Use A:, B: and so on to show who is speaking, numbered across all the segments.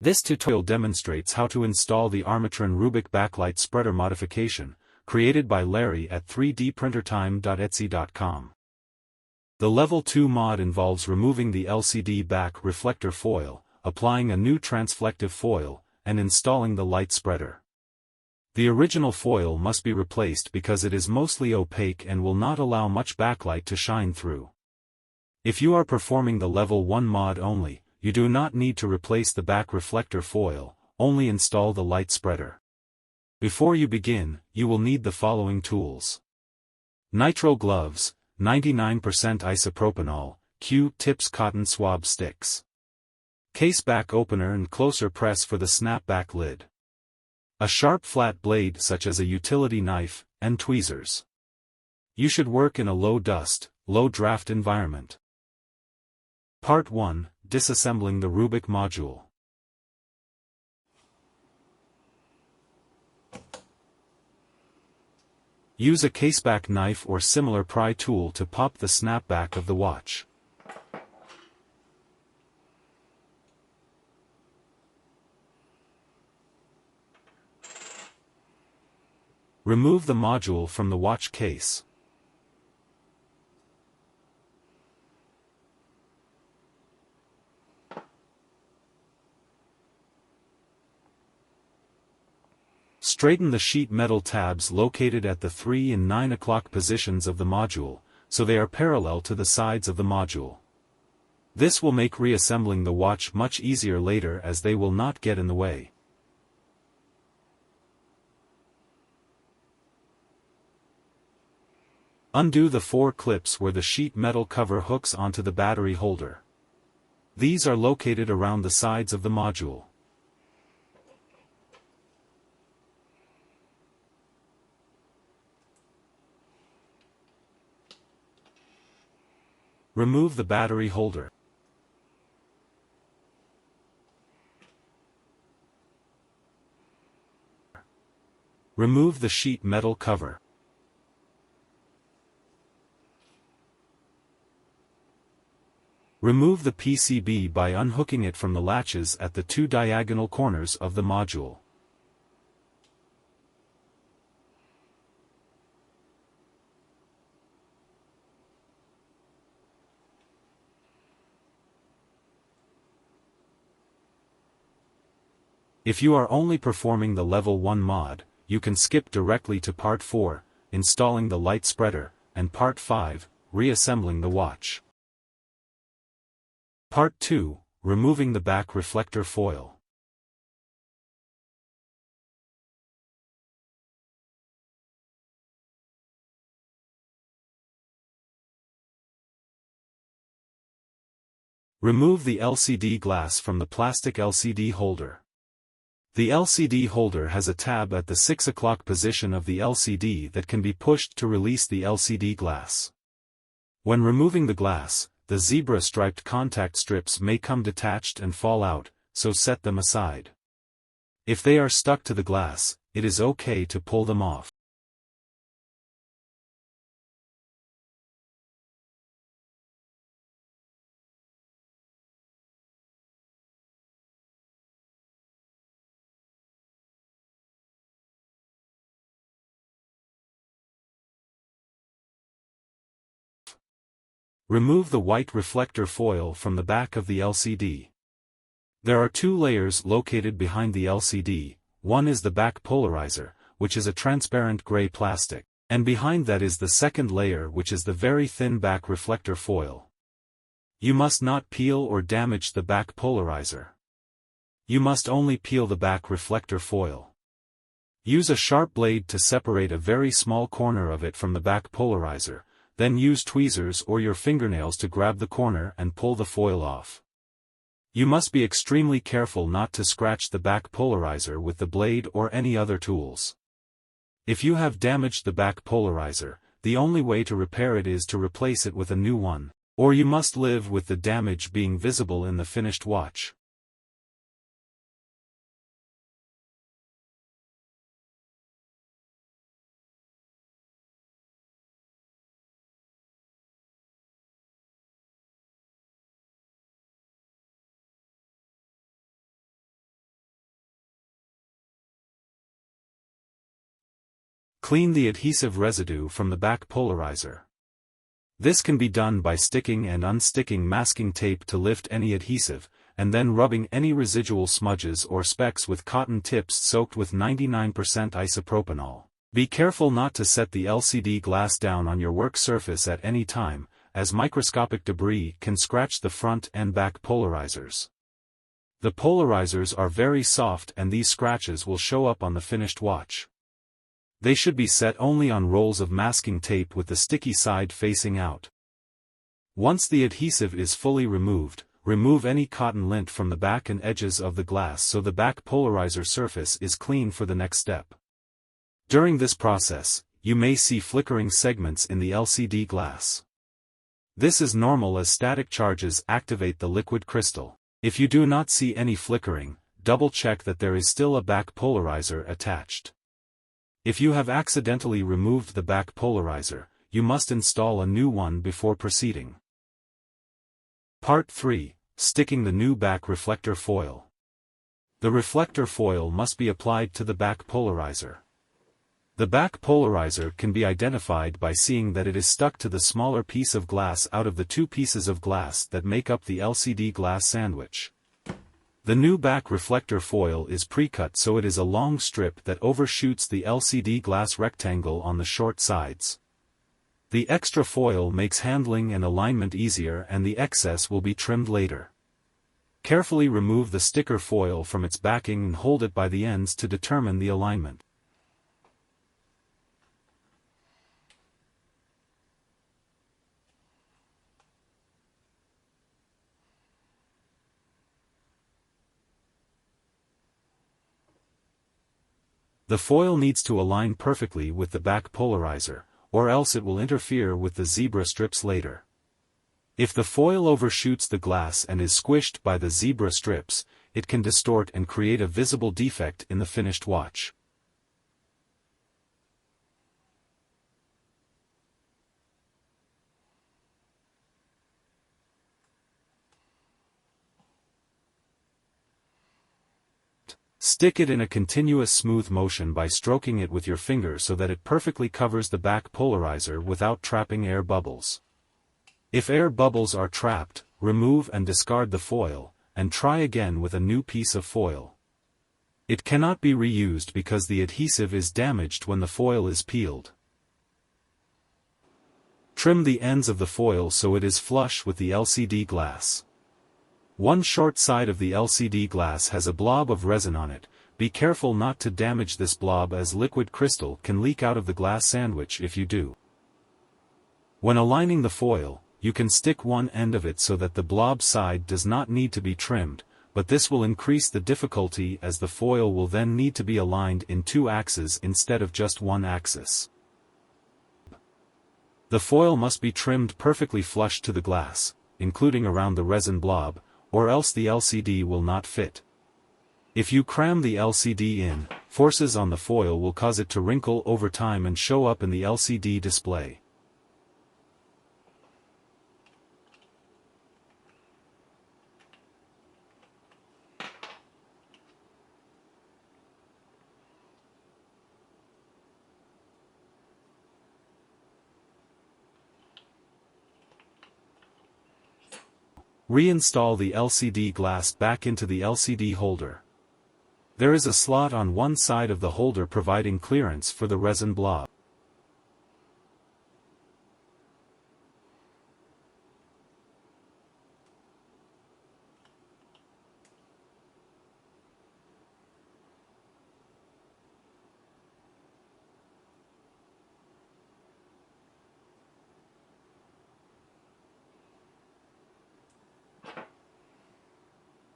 A: This tutorial demonstrates how to install the Armitron Rubik backlight spreader modification, created by Larry at 3dprintertime.etsy.com. The Level 2 mod involves removing the LCD back reflector foil, applying a new transflective foil, and installing the light spreader. The original foil must be replaced because it is mostly opaque and will not allow much backlight to shine through. If you are performing the Level 1 mod only, you do not need to replace the back reflector foil, only install the light spreader. Before you begin, you will need the following tools. Nitrile gloves, 99% isopropanol, Q-tips cotton swab sticks. Case back opener and closer press for the snap-back lid. A sharp flat blade such as a utility knife, and tweezers. You should work in a low dust, low draft environment. Part 1. Disassembling the Rubik module. Use a caseback knife or similar pry tool to pop the snapback of the watch. Remove the module from the watch case. Straighten the sheet metal tabs located at the 3 and 9 o'clock positions of the module, so they are parallel to the sides of the module. This will make reassembling the watch much easier later as they will not get in the way. Undo the 4 clips where the sheet metal cover hooks onto the battery holder. These are located around the sides of the module. Remove the battery holder. Remove the sheet metal cover. Remove the PCB by unhooking it from the latches at the 2 diagonal corners of the module. If you are only performing the Level 1 mod, you can skip directly to Part 4, installing the light spreader, and Part 5, reassembling the watch. Part 2, removing the back reflector foil. Remove the LCD glass from the plastic LCD holder. The LCD holder has a tab at the 6 o'clock position of the LCD that can be pushed to release the LCD glass. When removing the glass, the zebra-striped contact strips may come detached and fall out, so set them aside. If they are stuck to the glass, it is okay to pull them off. Remove the white reflector foil from the back of the LCD. There are 2 layers located behind the LCD, one is the back polarizer, which is a transparent gray plastic, and behind that is the second layer which is the very thin back reflector foil. You must not peel or damage the back polarizer. You must only peel the back reflector foil. Use a sharp blade to separate a very small corner of it from the back polarizer, then use tweezers or your fingernails to grab the corner and pull the foil off. You must be extremely careful not to scratch the back polarizer with the blade or any other tools. If you have damaged the back polarizer, the only way to repair it is to replace it with a new one, or you must live with the damage being visible in the finished watch. Clean the adhesive residue from the back polarizer. This can be done by sticking and unsticking masking tape to lift any adhesive, and then rubbing any residual smudges or specks with cotton tips soaked with 99% isopropanol. Be careful not to set the LCD glass down on your work surface at any time, as microscopic debris can scratch the front and back polarizers. The polarizers are very soft and these scratches will show up on the finished watch. They should be set only on rolls of masking tape with the sticky side facing out. Once the adhesive is fully removed, remove any cotton lint from the back and edges of the glass so the back polarizer surface is clean for the next step. During this process, you may see flickering segments in the LCD glass. This is normal as static charges activate the liquid crystal. If you do not see any flickering, double-check that there is still a back polarizer attached. If you have accidentally removed the back polarizer, you must install a new one before proceeding. Part 3. Sticking the new back reflector foil. The reflector foil must be applied to the back polarizer. The back polarizer can be identified by seeing that it is stuck to the smaller piece of glass out of the two pieces of glass that make up the LCD glass sandwich. The new back reflector foil is pre-cut so it is a long strip that overshoots the LCD glass rectangle on the short sides. The extra foil makes handling and alignment easier and the excess will be trimmed later. Carefully remove the sticker foil from its backing and hold it by the ends to determine the alignment. The foil needs to align perfectly with the back polarizer, or else it will interfere with the zebra strips later. If the foil overshoots the glass and is squished by the zebra strips, it can distort and create a visible defect in the finished watch. Stick it in a continuous smooth motion by stroking it with your finger so that it perfectly covers the back polarizer without trapping air bubbles. If air bubbles are trapped, remove and discard the foil, and try again with a new piece of foil. It cannot be reused because the adhesive is damaged when the foil is peeled. Trim the ends of the foil so it is flush with the LCD glass. One short side of the LCD glass has a blob of resin on it. Be careful not to damage this blob as liquid crystal can leak out of the glass sandwich if you do. When aligning the foil, you can stick one end of it so that the blob side does not need to be trimmed, but this will increase the difficulty as the foil will then need to be aligned in two axes instead of just one axis. The foil must be trimmed perfectly flush to the glass, including around the resin blob, or else the LCD will not fit. If you cram the LCD in, forces on the foil will cause it to wrinkle over time and show up in the LCD display. Reinstall the LCD glass back into the LCD holder. There is a slot on one side of the holder providing clearance for the resin blob.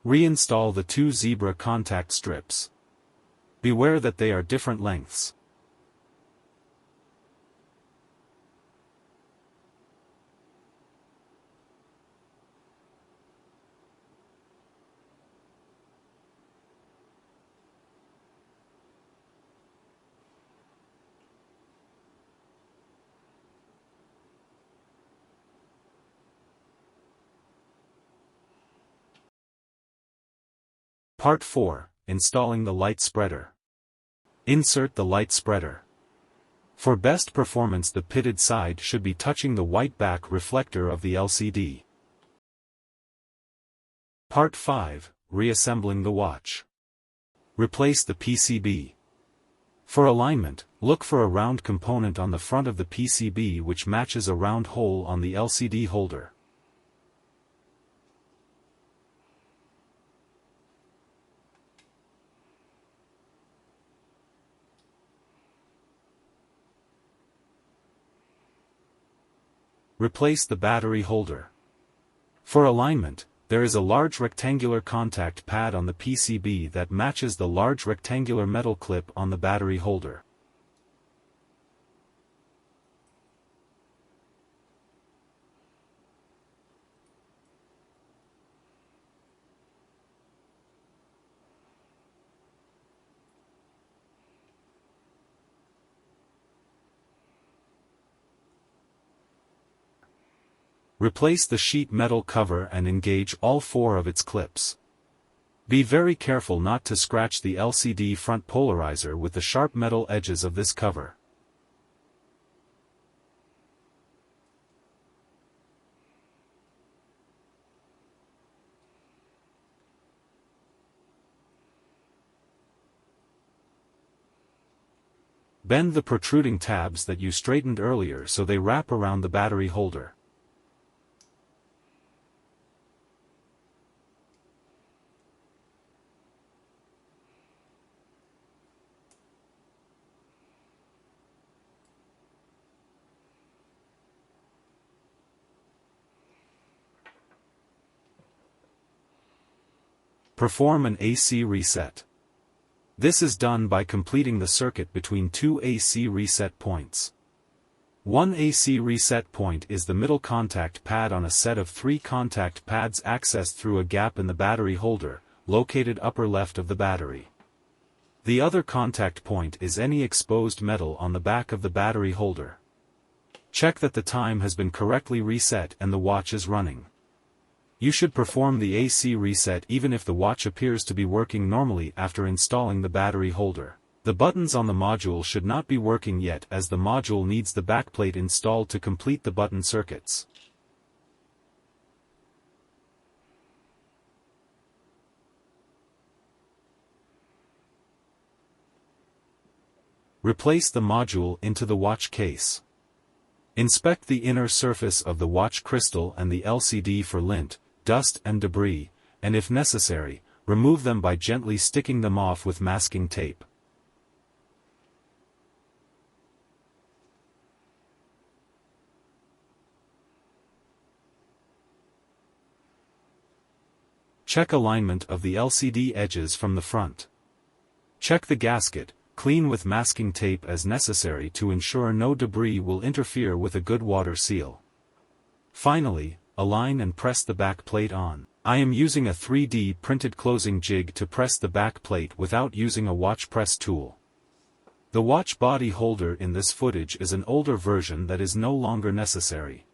A: Reinstall the two zebra contact strips. Beware that they are different lengths. Part 4. Installing the light spreader. Insert the light spreader. For best performance, the pitted side should be touching the white back reflector of the LCD. Part 5. Reassembling the watch. Replace the PCB. For alignment, look for a round component on the front of the PCB which matches a round hole on the LCD holder. Replace the battery holder. For alignment, there is a large rectangular contact pad on the PCB that matches the large rectangular metal clip on the battery holder. Replace the sheet metal cover and engage all 4 of its clips. Be very careful not to scratch the LCD front polarizer with the sharp metal edges of this cover. Bend the protruding tabs that you straightened earlier so they wrap around the battery holder. Perform an AC reset. This is done by completing the circuit between 2 AC reset points. One AC reset point is the middle contact pad on a set of 3 contact pads accessed through a gap in the battery holder, located upper left of the battery. The other contact point is any exposed metal on the back of the battery holder. Check that the time has been correctly reset and the watch is running. You should perform the AC reset even if the watch appears to be working normally after installing the battery holder. The buttons on the module should not be working yet as the module needs the backplate installed to complete the button circuits. Replace the module into the watch case. Inspect the inner surface of the watch crystal and the LCD for lint, dust and debris, and if necessary, remove them by gently sticking them off with masking tape. Check alignment of the LCD edges from the front. Check the gasket, clean with masking tape as necessary to ensure no debris will interfere with a good water seal. Finally, align and press the back plate on. I am using a 3D printed closing jig to press the back plate without using a watch press tool. The watch body holder in this footage is an older version that is no longer necessary.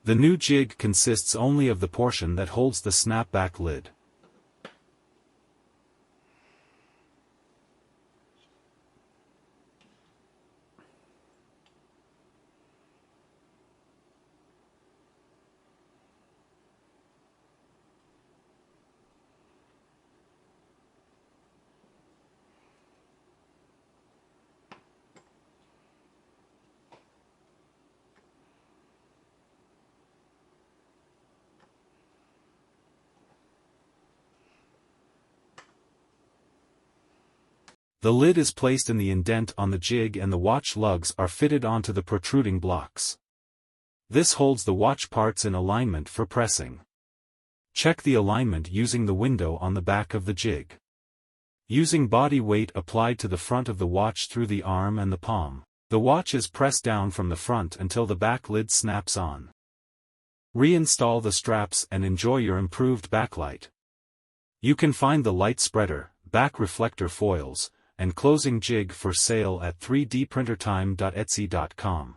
A: The new jig consists only of the portion that holds the snapback lid. The lid is placed in the indent on the jig and the watch lugs are fitted onto the protruding blocks. This holds the watch parts in alignment for pressing. Check the alignment using the window on the back of the jig. Using body weight applied to the front of the watch through the arm and the palm, the watch is pressed down from the front until the back lid snaps on. Reinstall the straps and enjoy your improved backlight. You can find the light spreader, back reflector foils, and closing jig for sale at 3dprintertime.etsy.com.